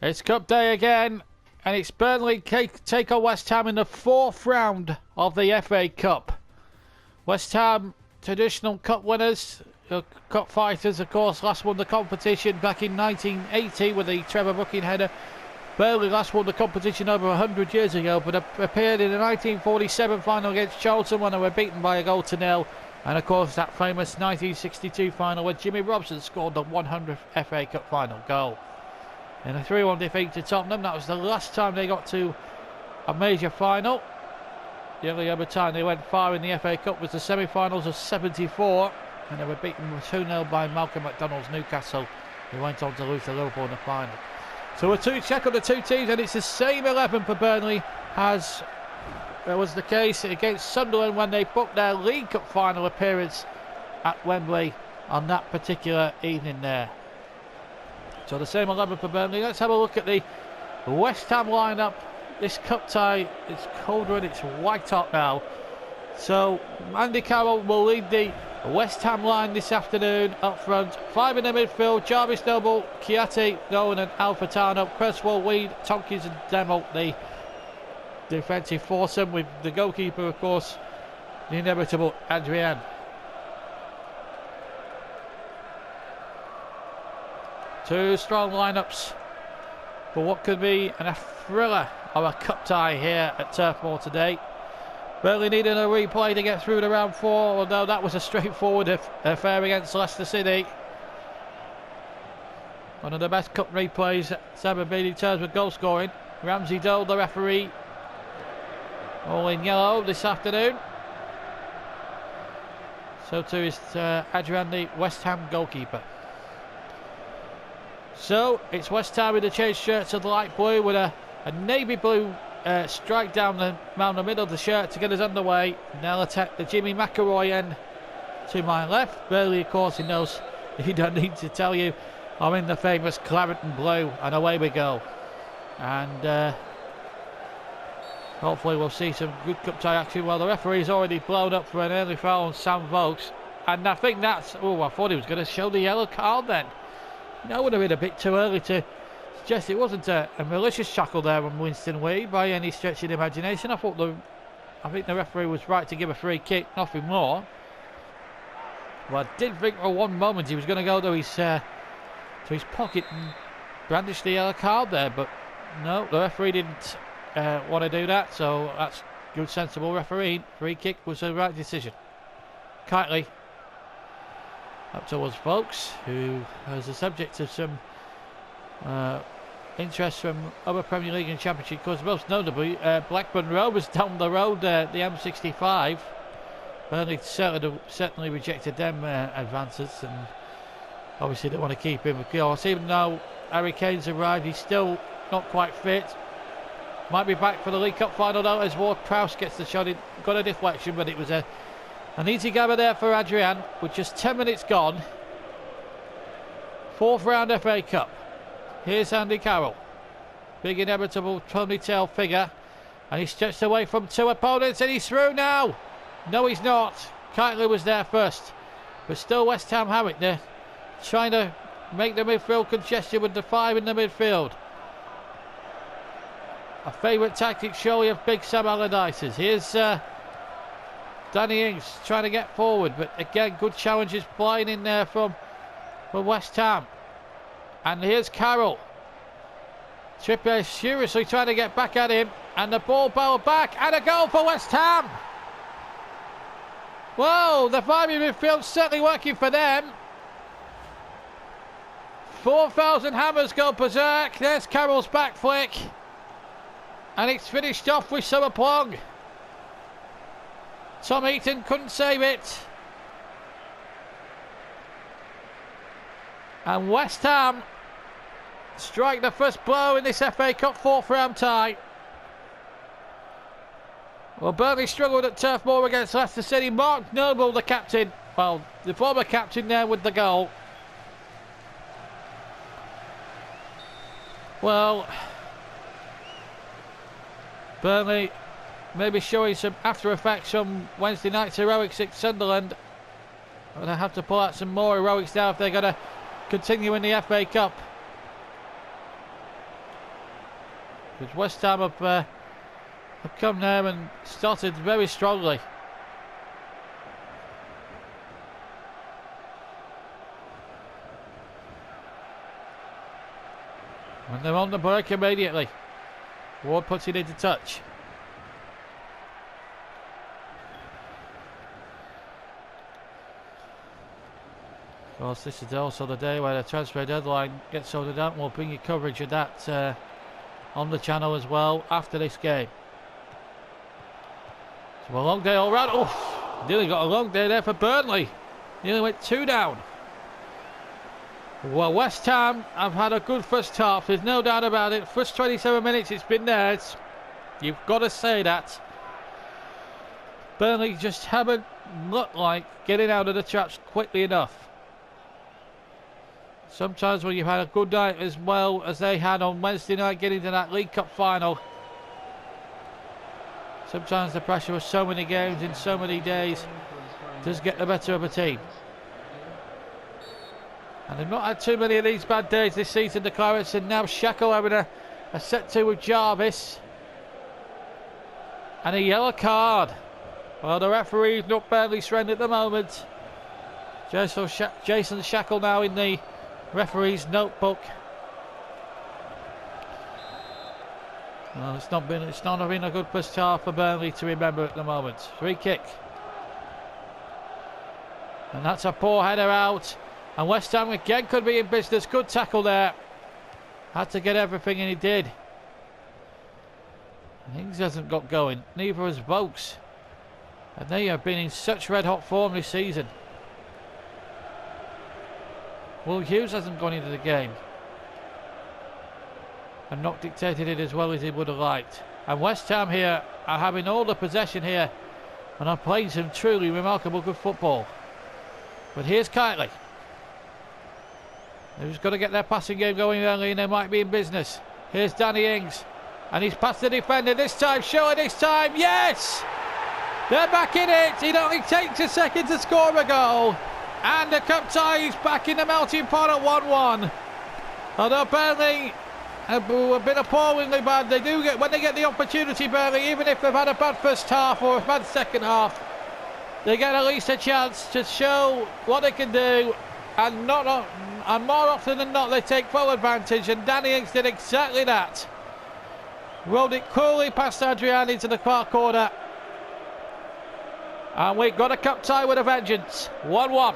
It's Cup Day again, and it's Burnley take on West Ham in the 4th round of the FA Cup. West Ham, traditional cup winners, cup fighters, of course, last won the competition back in 1980 with the Trevor Brooking header. Burnley last won the competition over 100 years ago, but appeared in the 1947 final against Charlton when they were beaten by 1-0. And of course that famous 1962 final where Jimmy Robson scored the 100th FA Cup final goal. In a 3-1 defeat to Tottenham, that was the last time they got to a major final. The only other time they went far in the FA Cup was the semi-finals of '74, and they were beaten 2-0 by Malcolm McDonald's Newcastle, who went on to lose to Liverpool in the final. So we're to check on the two teams, and it's the same 11 for Burnley as was the case against Sunderland when they booked their League Cup final appearance at Wembley on that particular evening there. So the same 11 for Burnley. Let's have a look at the West Ham lineup. This cup tie, it's colder and it's white hot now. So Andy Carroll will lead the West Ham line this afternoon up front. 5 in the midfield: Jarvis Noble, Kiati, Nolan and Alfetano. Cresswell, Weed, Tompkins and Demo, the defensive foursome, with the goalkeeper, of course, the inevitable Adrian. Two strong lineups for what could be a thriller of a cup tie here at Turf Moor today. Burnley needing a replay to get through to round 4, although that was a straightforward affair against Leicester City. One of the best cup replays that's ever been in terms of goal scoring. Ramsey Dole, the referee, all in yellow this afternoon. So too is Adrian, the West Ham goalkeeper. So it's West Ham with the changed shirts of the light blue with a navy blue strike down the middle of the shirt to get us underway. Now attack the Jimmy McElroy end to my left. Burnley, of course, he knows he don't need to tell you, I'm in the famous claret and blue, and away we go. And hopefully we'll see some good cup tie action. Well, the referee's already blown up for an early foul on Sam Vokes, and I think that's, I thought he was going to show the yellow card then. That would have been a bit too early to suggest it wasn't a malicious shackle there on Winston Wade by any stretch of the imagination. I think the referee was right to give a free kick, nothing more. Well, I did think for one moment he was going to go to his pocket and brandish the yellow card there, but no, the referee didn't want to do that, so that's good, sensible refereeing. Free kick was the right decision. Kitely up towards Folks, who is the subject of some interest from other Premier League and Championship clubs, most notably Blackburn Rovers down the road, the M65. Burnley certainly rejected them advances, and obviously they want to keep him, of course. Even though Harry Kane's arrived, he's still not quite fit. Might be back for the League Cup final though, as Ward-Prowse gets the shot in. Got a deflection, but it was an easy gather there for Adrian with just 10 minutes gone. 4th round FA Cup. Here's Andy Carroll, big inevitable ponytail figure, and he's stretched away from 2 opponents, and he's through now. No, he's not. Kitely was there first, but still West Ham have it there, trying to make the midfield congested with the 5 in the midfield. A favourite tactic surely of Big Sam Allardyce's. Here's Danny Ings trying to get forward, but again good challenges flying in there from West Ham. And here's Carroll. Trippier furiously trying to get back at him, and the ball barreled back, and a goal for West Ham. Whoa, the 5 in midfield certainly working for them. 4,000 hammers go berserk. There's Carroll's back flick, and it's finished off with some aplomb. Tom Heaton couldn't save it. And West Ham strike the first blow in this FA Cup 4th round tie. Well, Burnley struggled at Turf Moor against Leicester City. Mark Noble, the captain, well, the former captain there with the goal. Well, Burnley maybe showing some after effects from Wednesday night's heroics at Sunderland. But they have to pull out some more heroics now if they're going to continue in the FA Cup. Because West Ham have come there and started very strongly. And they're on the break immediately. Ward puts it into touch. Of course, this is also the day where the transfer deadline gets sorted out. We'll bring you coverage of that on the channel as well after this game. So a long day all round. Oh, nearly got a long day there for Burnley. Nearly went 2 down. Well, West Ham have had a good first half. There's no doubt about it. First 27 minutes, it's been theirs. You've got to say that. Burnley just haven't looked like getting out of the traps quickly enough. Sometimes when you've had a good night as well as they had on Wednesday night getting to that League Cup final, sometimes the pressure of so many games in so many days does get the better of a team. And they've not had too many of these bad days this season, the Clarets, and now Shackle having a set to with Jarvis. And a yellow card. Well, the referee's not Burnley's friend at the moment. Jason Shackle now in the referee's notebook. Well, it's not been a good first half for Burnley to remember at the moment. Free kick. And that's a poor header out. And West Ham again could be in business. Good tackle there. Had to get everything, and he did. Ings hasn't got going. Neither has Vokes. And they have been in such red hot form this season. Will Hughes hasn't gone into the game. And not dictated it as well as he would have liked. And West Ham here are having all the possession here. And are playing some truly remarkable good football. But here's Kitely. They've just got to get their passing game going early and they might be in business. Here's Danny Ings. And he's past the defender this time. Surely this time. Yes! They're back in it. It only takes a second to score a goal. And the cup tie is back in the melting pot at 1-1. Although Burnley have been appallingly bad, they do get, when they get the opportunity, Burnley, even if they've had a bad first half or a bad second half, they get at least a chance to show what they can do. And more often than not, they take full advantage. And Danny Ings did exactly that. Rolled it coolly past Adrian into the far corner. And we've got a cup tie with a vengeance. 1-1.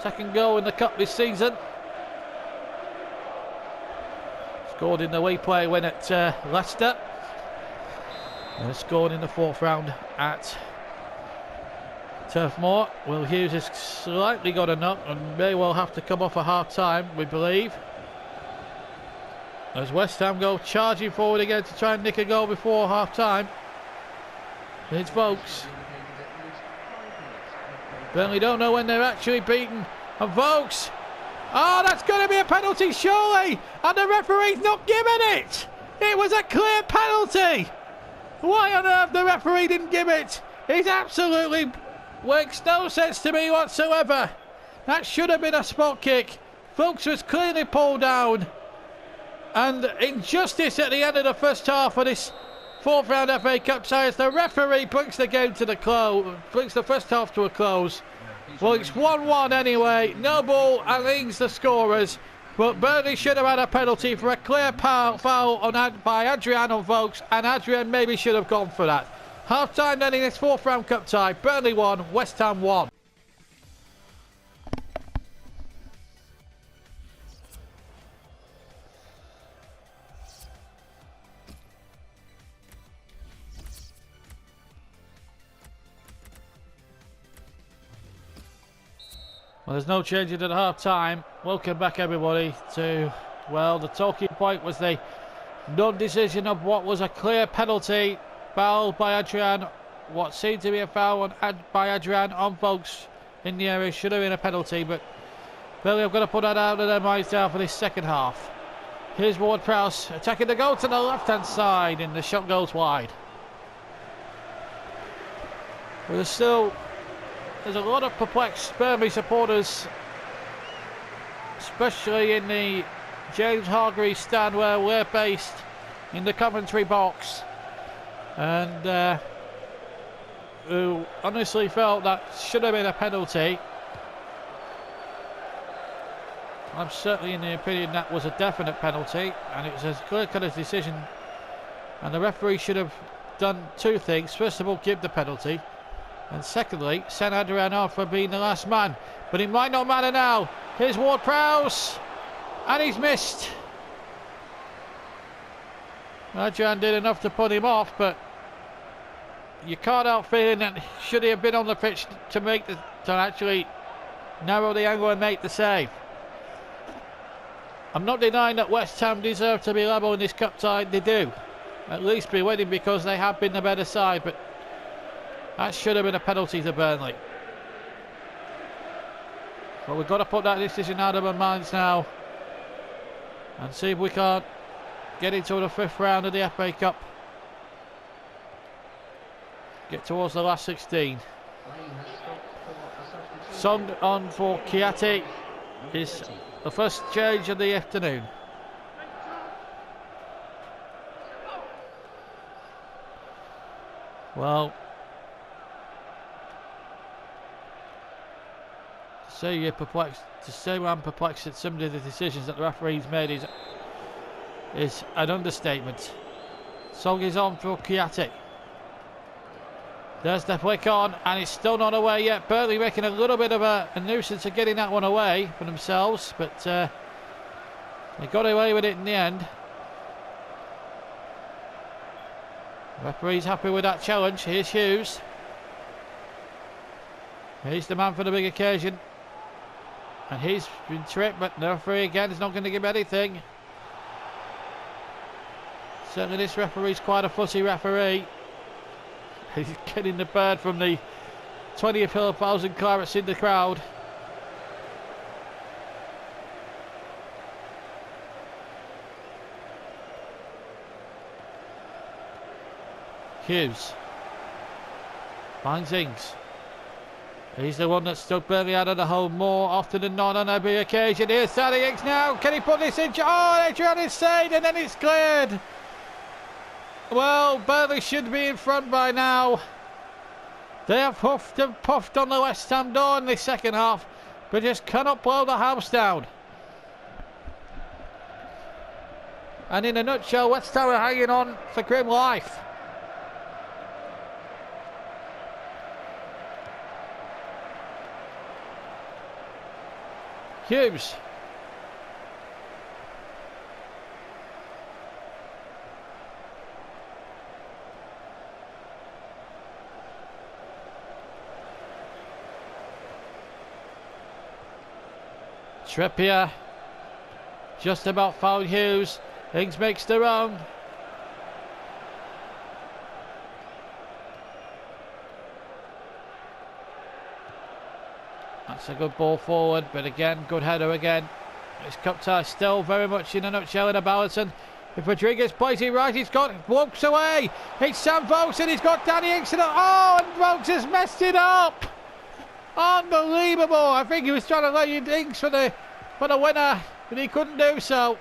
Second goal in the cup this season. Scored in the WePlay win at Leicester. And scored in the 4th round at Turf Moor. Will Hughes has slightly got a knock and may well have to come off a half time, we believe. As West Ham go charging forward again to try and nick a goal before half time. It's Vokes. Burnley don't know when they're actually beaten. And Vokes. Oh, that's going to be a penalty, surely. And the referee's not giving it. It was a clear penalty. Why on earth the referee didn't give it? It absolutely makes no sense to me whatsoever. That should have been a spot kick. Vokes was clearly pulled down. And injustice at the end of the first half of this 4th round FA Cup side. The referee brings the game to the close, brings the first half to a close. Well, it's 1-1 anyway. Noble and Ings the scorers. But Burnley should have had a penalty for a clear foul by Adrian on Vokes. And Adrian maybe should have gone for that. Half time then in this 4th round cup tie. Burnley 1, West Ham 1. Well, there's no changes at half time. Welcome back, everybody, to, well, the talking point was the non-decision of what was a clear penalty. Foul by Adrian. What seemed to be a foul by Adrian on Vokes in the area. Should have been a penalty, but Burnley have got to put that out of their minds now for this second half. Here's Ward-Prowse attacking the goal to the left-hand side, and the shot goes wide. But there's a lot of perplexed Burnley supporters, especially in the James Hargreaves stand where we're based in the commentary box, and who honestly felt that should have been a penalty. I'm certainly in the opinion that was a definite penalty, and it was a clear-cut decision, and the referee should have done two things. First of all, give the penalty, and secondly, send Adrian off for being the last man. But it might not matter now. Here's Ward-Prowse, and he's missed. Adrian did enough to put him off, but you can't help feeling that should he have been on the pitch to actually narrow the angle and make the save. I'm not denying that West Ham deserve to be level in this cup tie. They do. At least be winning because they have been the better side, but that should have been a penalty to Burnley. But we've got to put that decision out of our minds now and see if we can't get into the 5th round of the FA Cup. Get towards the last 16. Song on for Kiati is the first change of the afternoon. Well, to say I'm perplexed at some of the decisions that the referee's made is an understatement. Song is on for Kiati. There's the flick on, and it's still not away yet. Burnley making a little bit of a nuisance of getting that one away for themselves, but they got away with it in the end. Referee's happy with that challenge. Here's Hughes. He's the man for the big occasion. And he's been tripped, but the referee again is not going to give anything. Certainly this referee's quite a fussy referee. He's getting the bird from the 20,000 clarets in the crowd. Hughes finds Ings. He's the one that stuck Burnley out of the hole more often than not on every occasion. Here's Danny Ings now. Can he put this in? Oh, Adrian is saved, and then it's cleared. Well, Burnley should be in front by now. They have huffed and puffed on the West Ham door in the second half, but just cannot blow the house down. And in a nutshell, West Ham are hanging on for grim life. Hughes. Trippier just about fouled Hughes. Ings makes the run. That's a good ball forward, but again, good header again. This cup tie still very much in a nutshell in a balance, and if Rodriguez plays it right, he's walks away. It's Sam Vokes, and he's got Danny Ings. Oh, and Vokes has messed it up. Unbelievable. I think he was trying to lay in Ings for the winner, but he couldn't do so.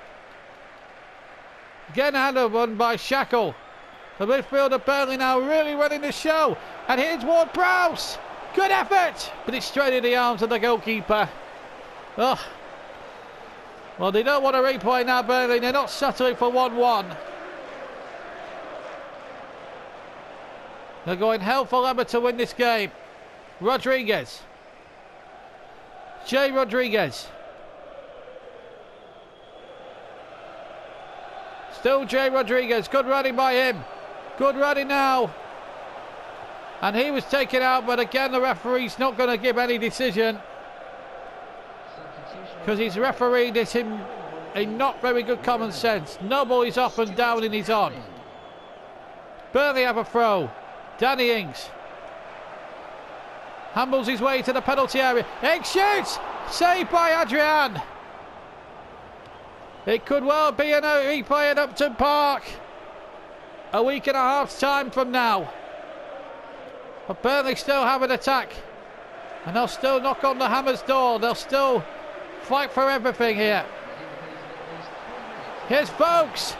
Again, handle won by Shackle. The midfield of Burnley now really running the show. And here's Ward-Prowse. Good effort, but it's straight in the arms of the goalkeeper. Oh. Well, they don't want a replay now, Burnley. They're not settling for 1-1. They're going hell for leather to win this game. Rodriguez. Jay Rodriguez. Still Jay Rodriguez. Good running by him. Good running now. And he was taken out, but again the referee's not going to give any decision, because he's refereed this in not very good common sense. No ball is up and down and he's on. Burnley have a throw. Danny Ings humbles his way to the penalty area. Ings shoots! Saved by Adrian. It could well be a replay at Upton Park a week and a half's time from now. But Burnley still have an attack, and they'll still knock on the Hammers' door. They'll still fight for everything here. Here's Folks.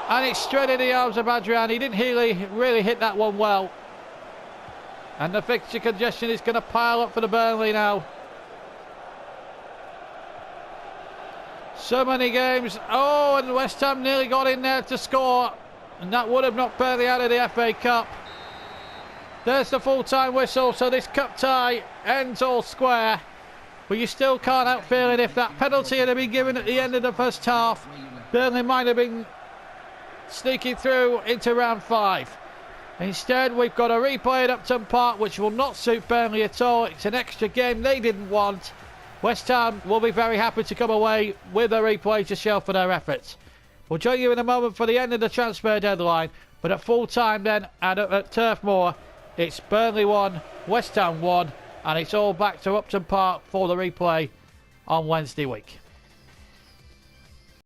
And it's straight in the arms of Adrian. He didn't really hit that one well. And the fixture congestion is going to pile up for the Burnley now. So many games. Oh, and West Ham nearly got in there to score. And that would have knocked Burnley out of the FA Cup. There's the full-time whistle. So this cup tie ends all square. But you still can't help feeling if that penalty had been given at the end of the first half, Burnley might have been sneaking through into round 5. Instead, we've got a replay at Upton Park, which will not suit Burnley at all. It's an extra game they didn't want. West Ham will be very happy to come away with a replay to show for their efforts. We'll join you in a moment for the end of the transfer deadline, but at full time then, and at Turf Moor, it's Burnley 1, West Ham 1, and it's all back to Upton Park for the replay on Wednesday week.